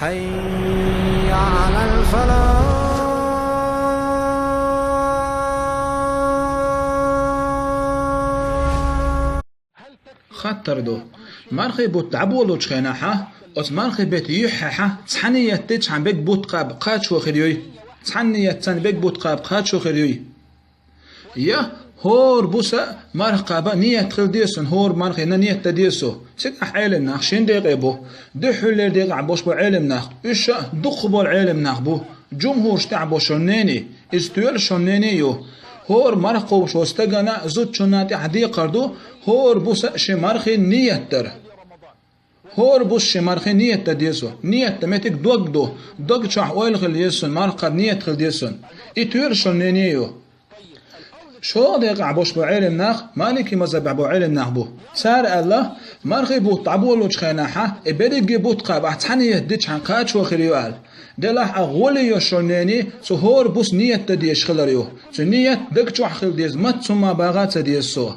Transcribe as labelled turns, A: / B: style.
A: حي على الفلاح.
B: خاطر دو مارخي بوت تعبولو تشخيناحا اوت مارخي بيت يححا تصحنية تيتشحن بيك بوت قاب قاتشو خيريوي تصحنية تسان بيك بوت قاب قاتشو خيريوي يا هور بوسا مارخ قابا نية تخل ديسون هور مارخي نية تديسو سيك علم ناخ شين دقيقة بو دحو اللي دقيقة عبوش بو علم ناخ إشا دخ بو العلم ناخ بو جمهور شتعبو شنيني استويل شنيني يو هور مرخو شو استغنا زوت شناتي عدي قردو هور بوس شمارخي نيتر هور بوس شمارخي نيت ديسو نيت متك دوغ شح ويل خل يسون مرخ نيت خل ديسون اتوير شنينيو شو ديق عبوش بو علم ناخ مالكي مزبع بو علم ناخ بو سار الله مرخي بو طعبولو تخيناحا ابريغي بو تقاب احتحنيه ديش عن قاتشو خريوال دلاح اغولي يوشونيني سهور بوس نيت ديش خلريو سو نيت دكچو خل ديز مت ثم باغات ديسو